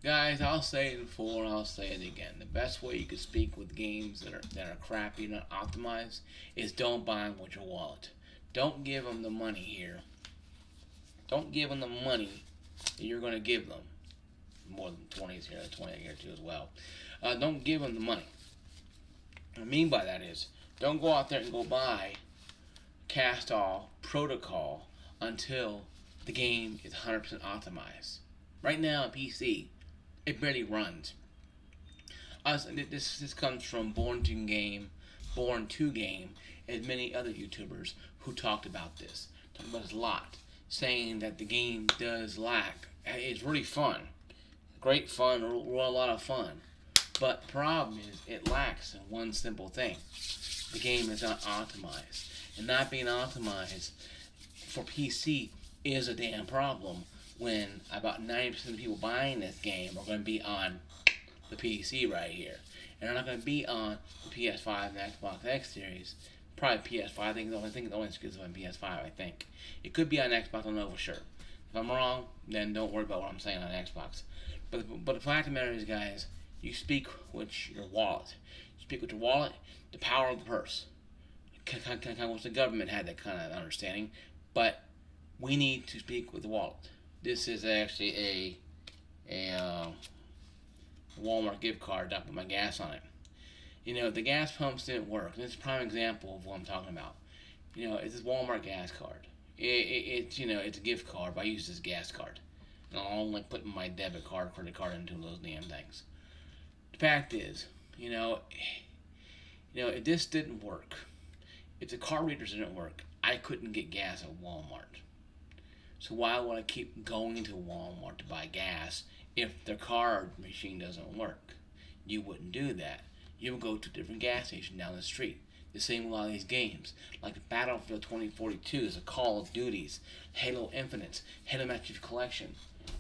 Guys, I'll say it before and I'll say it again. The best way you can speak with games that are crappy and not optimized is don't buy them with your wallet. Don't give them the money here. Don't give them the money that you're going to give them. More than 20 is here, 20 here too as well. Don't give them the money. What I mean by that is, don't go out there and go buy cast off protocol until the game is 100% optimized. Right now on PC, it barely runs. This comes from Born to Game, and many other YouTubers who talked about this. Talked about this a lot, saying that the game does lack. It's really fun, great fun, a lot of fun. But the problem is it lacks in one simple thing: the game is not optimized, and not being optimized for PC is a damn problem when about 90% of the people buying this game are going to be on the PC right here. And they're not going to be on the PS5 and Xbox X Series. Probably PS5. I think the only exclusive on PS5, I think. It could be on Xbox, I don't know for sure. If I'm wrong, then don't worry about what I'm saying on Xbox. But the fact of the matter is, guys, you speak with your wallet. You speak with your wallet, the power of the purse. Kind of wish the government had that kind of understanding. But we need to speak with the wallet. This is actually a Walmart gift card. I put my gas on it. The gas pumps didn't work. This is a prime example of what I'm talking about. It's this Walmart gas card. It's a gift card, but I use this gas card. And I'll only put my debit card, credit card into those damn things. The fact is, if this didn't work, if the card readers didn't work, I couldn't get gas at Walmart. So why would I keep going to Walmart to buy gas if the card machine doesn't work? You wouldn't do that. You would go to a different gas station down the street. The same with a lot of these games, like Battlefield 2042, the Call of Duties, Halo Infinite, Halo Master Chief Collection,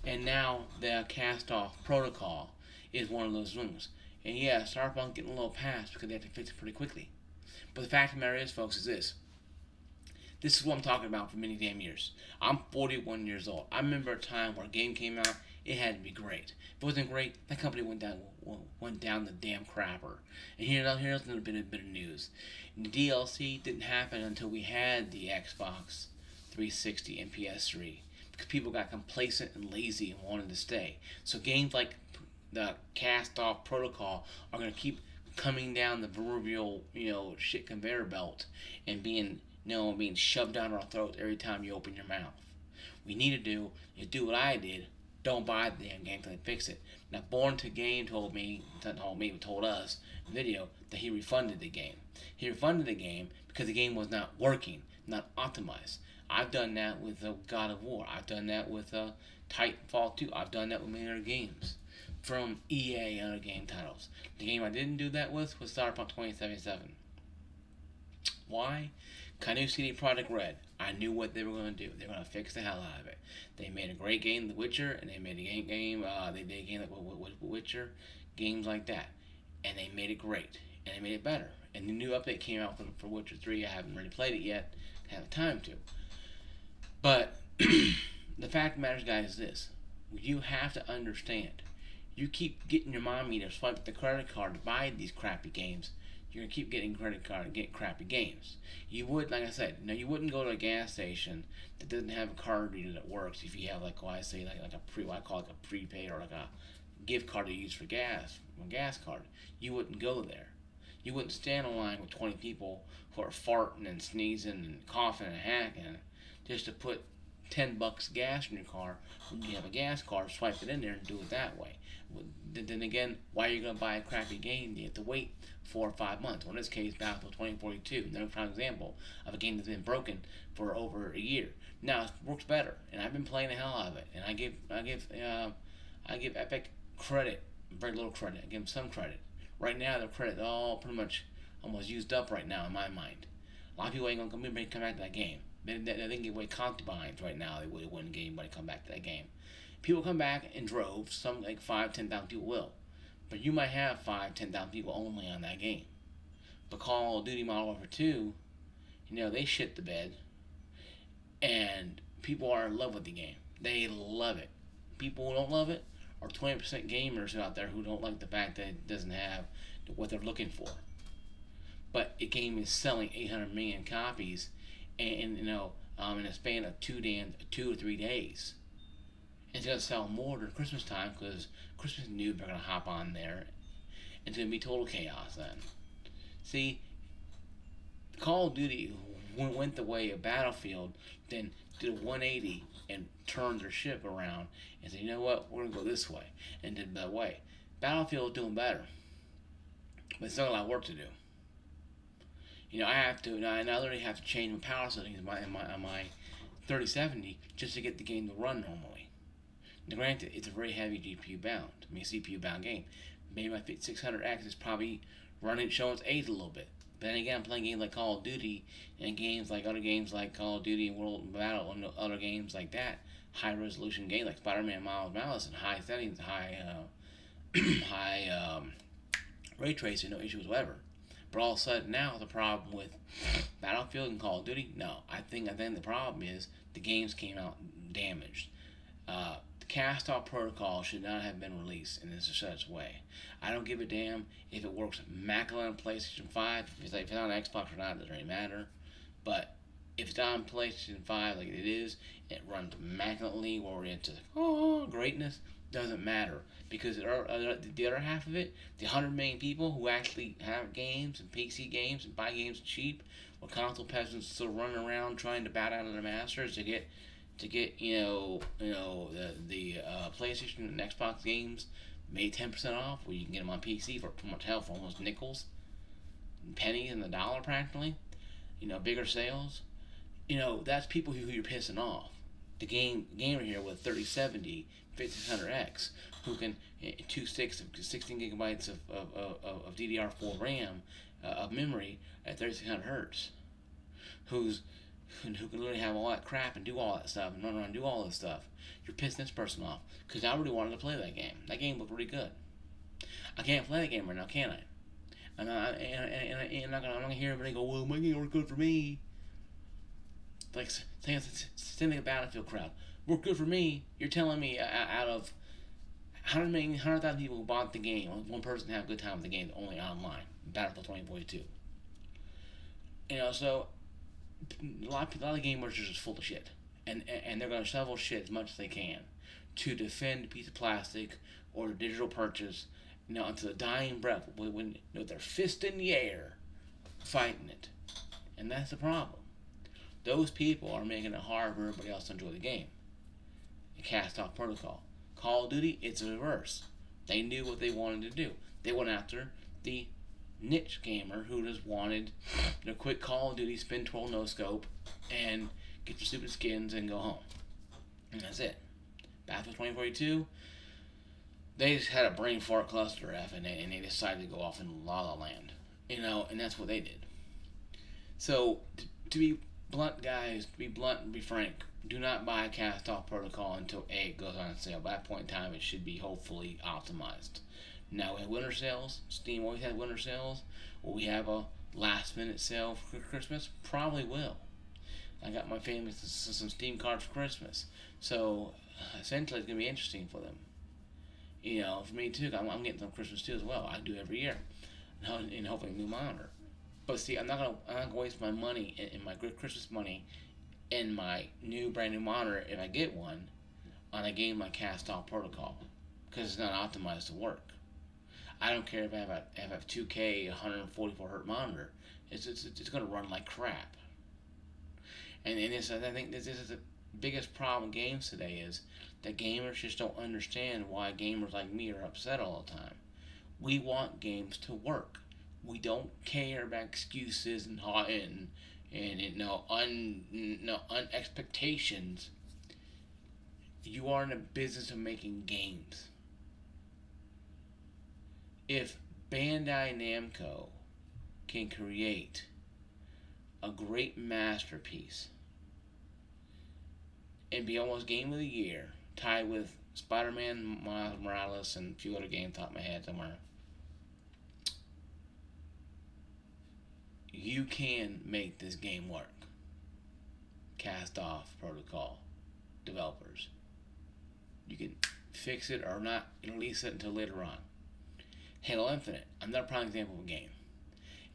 and now the Cast-Off Protocol is one of those rooms. And yeah, Starbucks getting a little pass because they have to fix it pretty quickly. But the fact of the matter is, folks, is this. This is what I'm talking about for many damn years. I'm 41 years old. I remember a time where a game came out, it had to be great. If it wasn't great, that company went down the damn crapper. And here's another bit of news. The DLC didn't happen until we had the Xbox 360 and PS3 because people got complacent and lazy and wanted to stay. So games like the Cast-Off Protocol are going to keep coming down the proverbial shit conveyor belt and being shoved down our throats every time you open your mouth. We need to do is do what I did. Don't buy the damn game until they fix it. Now, Born to Game told us in the video that he refunded the game. He refunded the game because the game was not working, not optimized. I've done that with God of War. I've done that with Titanfall 2. I've done that with many other games from EA and other game titles. The game I didn't do that with was Cyberpunk 2077. Why? I knew CD Projekt Red. I knew what they were going to do. They were going to fix the hell out of it. They made a great game, The Witcher, and they made a game. They did a game like Witcher, games like that, and they made it great, and they made it better. And the new update came out for Witcher 3. I haven't really played it yet. I haven't time to. But the fact of the matter, guys, is this: you have to understand. You keep getting your mommy to swipe the credit card to buy these crappy games. You're going to keep getting credit card and get crappy games. You would, like I said, you wouldn't go to a gas station that doesn't have a card reader that works if you have what I call like a prepaid or like a gift card to use for gas, a gas card. You wouldn't go there. You wouldn't stand in line with 20 people who are farting and sneezing and coughing and hacking just to put $10 gas in your car when you have a gas card, swipe it in there and do it that way. Then again, why are you going to buy a crappy game? You have to wait 4 or 5 months. Well, in this case, Battlefield 2042, another prime example of a game that's been broken for over a year. Now it works better, and I've been playing the hell out of it. And I give Epic credit, very little credit. I give them some credit. Right now, their credit all pretty much almost used up right now in my mind. A lot of people ain't gonna come back to that game. They can give away concubines right now. They wouldn't get anybody to come back to that game. People come back in droves. Some like 5,000-10,000 people will, but you might have 5,000-10,000 people only on that game. But Call of Duty Modern Warfare 2, they shit the bed, and people are in love with the game. They love it. People who don't love it or 20% gamers out there who don't like the fact that it doesn't have what they're looking for. But a game is selling 800 million copies, and in a span of 2 or 3 days. It's gonna sell more during Christmas time because Christmas noobs are gonna hop on there. It's gonna be total chaos then. See, Call of Duty went the way of Battlefield, then did a 180 and turned their ship around and said, you know what, we're gonna go this way, and did that way. Battlefield doing better, but it's still a lot of work to do. I have to now. I literally have to change my power settings on my 3070 just to get the game to run normally. Now, granted, it's a very heavy CPU bound game. Maybe my 600X is probably showing its age a little bit. But then again, I'm playing games like Call of Duty and other games like Call of Duty and World Battle and other games like that, high resolution games like Spider-Man Miles Morales and high settings, high ray tracing, no issues whatsoever. But all of a sudden now the problem with Battlefield and Call of Duty, no, I think the problem is the games came out damaged. The cast-off protocol should not have been released in this such way. I don't give a damn if it works immaculate on PlayStation 5. If it's on Xbox or not, it doesn't really matter. But if it's on PlayStation 5 like it is, it runs immaculately or into greatness, doesn't matter. Because the other half of it, the 100 million people who actually have games and PC games and buy games cheap, or console peasants still running around trying to bow down to their masters to get the PlayStation and Xbox games made 10% off, where you can get them on PC for almost nickels, pennies, and the dollar practically. Bigger sales. That's people who you're pissing off. The gamer here with 3070, 5600X, who can 2 sticks of 16 gigabytes of DDR4 RAM of memory at 3600 hertz, who can literally have all that crap and do all that stuff and run around and do all this stuff. You're pissing this person off because I really wanted to play that game. That game looked really good. I can't play that game right now, can I? I'm not gonna hear everybody go, well, my game worked good for me. Like sending a Battlefield crowd, worked good for me. You're telling me out of 100,000 people who bought the game, only one person had a good time with the game only online. Battlefield 2042. So a lot of gamers are just full of shit, and they're gonna shovel shit as much as they can to defend a piece of plastic or a digital purchase, until the dying breath, with their fist in the air, fighting it, and that's the problem. Those people are making it hard for everybody else to enjoy the game. The cast-off protocol. Call of Duty, it's the reverse. They knew what they wanted to do. They went after the niche gamer who just wanted quick Call of Duty, spin, twirl, no scope, and get your stupid skins and go home. And that's it. Battlefield 2042, they just had a brain fart cluster F, and they decided to go off in La La Land. And that's what they did. So, to be blunt, guys, to be blunt and be frank, do not buy a cast-off protocol until it goes on sale. By that point in time, it should be hopefully optimized. Now, we have winter sales. Steam always has winter sales. Will we have a last-minute sale for Christmas? Probably will. I got my family some Steam cards for Christmas. So, essentially, it's going to be interesting for them. For me, too, I'm getting some Christmas, too, as well. I do every year. And hopefully a new monitor. But see, I'm not gonna waste my money in my good Christmas money in my brand new monitor if I get one on a game like Cast-Off Protocol, because it's not optimized to work. I don't care if I have a 2K 144 hertz monitor. It's gonna run like crap. And I think this is the biggest problem with games today, is that gamers just don't understand why gamers like me are upset all the time. We want games to work. We don't care about excuses and expectations. You are in the business of making games. If Bandai Namco can create a great masterpiece and be almost Game of the Year, tied with Spider-Man, Miles Morales, and a few other games top of my head somewhere, you can make this game work. Cast-Off Protocol developers. You can fix it or not release it until later on. Halo Infinite, another prime example of a game.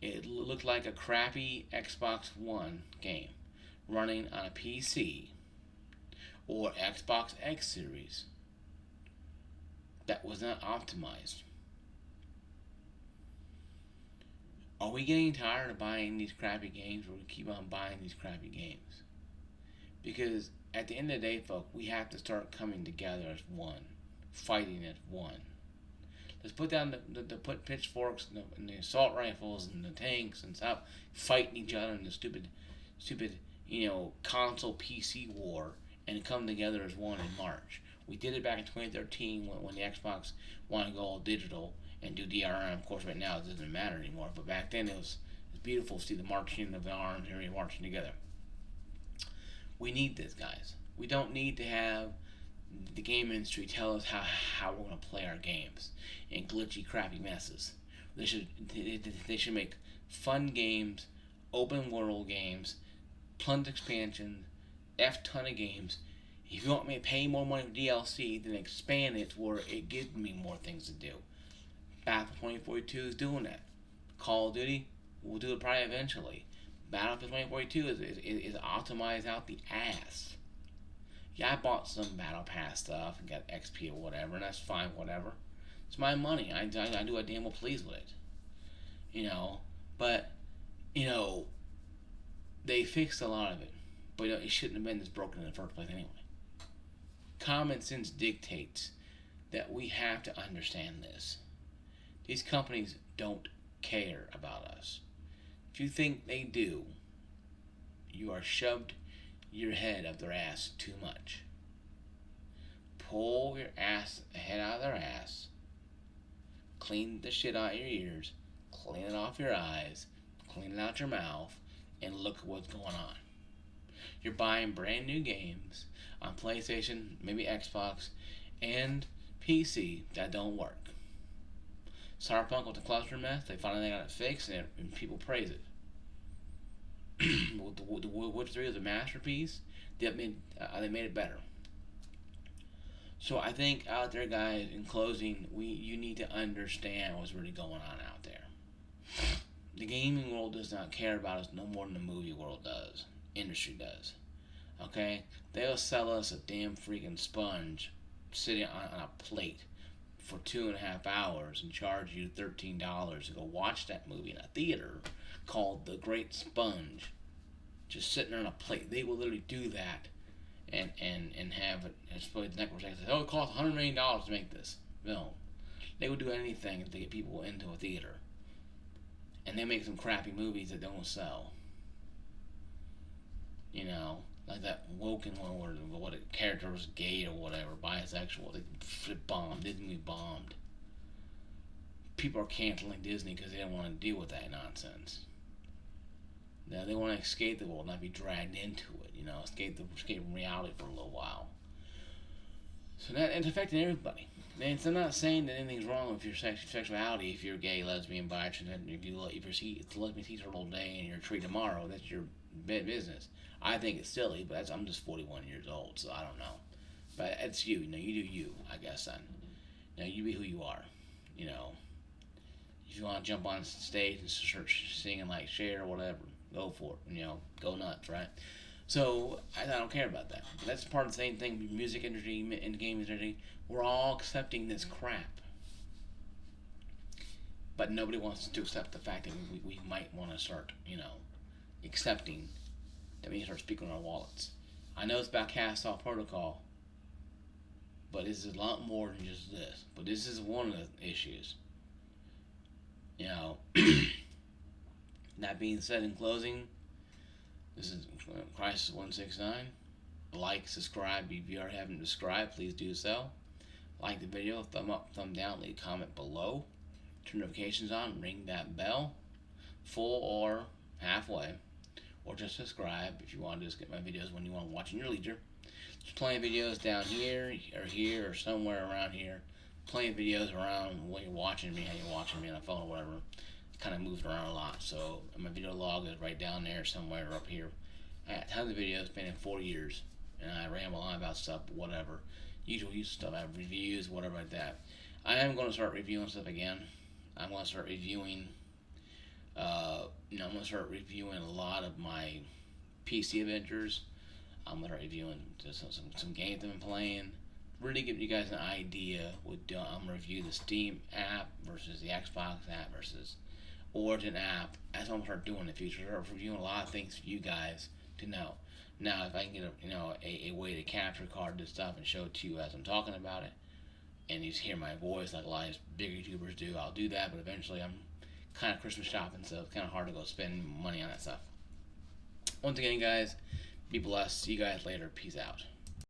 It looked like a crappy Xbox One game running on a PC or Xbox X Series that was not optimized. Are we getting tired of buying these crappy games, or we keep on buying these crappy games? Because at the end of the day, folks, we have to start coming together as one, fighting as one. Let's put down the put pitchforks and the assault rifles and the tanks and stop fighting each other in the stupid, console PC war and come together as one in March. We did it back in 2013 when the Xbox wanted to go all digital and do DRM. Of course, right now it doesn't matter anymore. But back then it was beautiful to see the marching of the arms, everybody marching together. We need this, guys. We don't need to have the game industry tell us how we're going to play our games in glitchy, crappy messes. They should make fun games, open world games, plunge expansion, ton of games. If you want me to pay more money for DLC, then expand it to where it gives me more things to do. Battlefield 2042 is doing that. Call of Duty will do it probably eventually. Battlefield 2042 is optimized out the ass. Yeah, I bought some Battle Pass stuff and got XP or whatever, and that's fine, whatever. It's my money. I do what damn well please with it. But, they fixed a lot of it. But it shouldn't have been this broken in the first place anyway. Common sense dictates that we have to understand this. These companies don't care about us. If you think they do, you are shoved your head up their ass too much. Pull your head out of their ass, clean the shit out of your ears, clean it off your eyes, clean it out your mouth, and look at what's going on. You're buying brand new games on PlayStation, maybe Xbox, and PC that don't work. Cyberpunk with the cluster mess, they finally got it fixed, and people praise it. The Witcher 3 is a masterpiece. They made it better. So I think out there, guys, in closing, you need to understand what's really going on out there. The gaming world does not care about us no more than the movie world does. Industry does. Okay? They'll sell us a damn freaking sponge sitting on a plate for 2.5 hours and charge you $13 to go watch that movie in a theater called The Great Sponge, just sitting on a plate. They will literally do that and have it. It's probably the network say, oh, it costs $100 million to make this film. They would do anything to get people into a theater. And they make some crappy movies that don't sell. Like that Woken one where what a character was gay or whatever, bisexual. It bombed. Disney bombed. People are canceling Disney because they don't want to deal with that nonsense. Now they want to escape the world, not be dragged into it. Escape from reality for a little while. So it's affecting everybody. And I'm not saying that anything's wrong with your sexuality. If you're gay, lesbian, bisexual, if it's lesbian teacher all day and you're treated tomorrow, that's your business. I think it's silly, but I'm just 41 years old, so I don't know. But it's you. You do you, I guess, son. You be who you are. If you want to jump on stage and start singing like Cher or whatever, go for it. Go nuts, right? So I don't care about that. That's part of the same thing. Music industry and the game industry. We're all accepting this crap, but nobody wants to accept the fact that we might want to start, accepting that we need to start speaking on our wallets. I know it's about cast-off protocol, but this is a lot more than just this. But this is one of the issues. That being said, in closing, this is Crisis 169. Like, subscribe. If you haven't subscribed, please do so. Like the video, thumb up, thumb down, leave a comment below. Turn notifications on, ring that bell. Full or halfway. Or just subscribe if you want to just get my videos when you want to watch in your leisure. There's plenty of videos down here or somewhere around here. Plenty of videos around when you're watching me, how you're watching me on a phone or whatever. It kind of moves around a lot. So my video log is right down there somewhere up here. I got tons of videos spanning 4 years. And I ramble on about stuff, whatever. usual use stuff. I have reviews, whatever like that. I am going to start reviewing stuff again. I'm going to start reviewing. I'm going to start reviewing a lot of my PC adventures. I'm going to start reviewing some games I've been playing. Really give you guys an idea. I'm going to review the Steam app versus the Xbox app versus Origin app. That's what I'm going to start doing in the future. Start reviewing a lot of things for you guys to know. Now, if I can get a way to capture card this stuff and show it to you as I'm talking about it, and you just hear my voice like a lot of big YouTubers do, I'll do that. But eventually, I'm kind of Christmas shopping, so it's kind of hard to go spend money on that stuff. Once again, guys, be blessed. See you guys later. Peace out.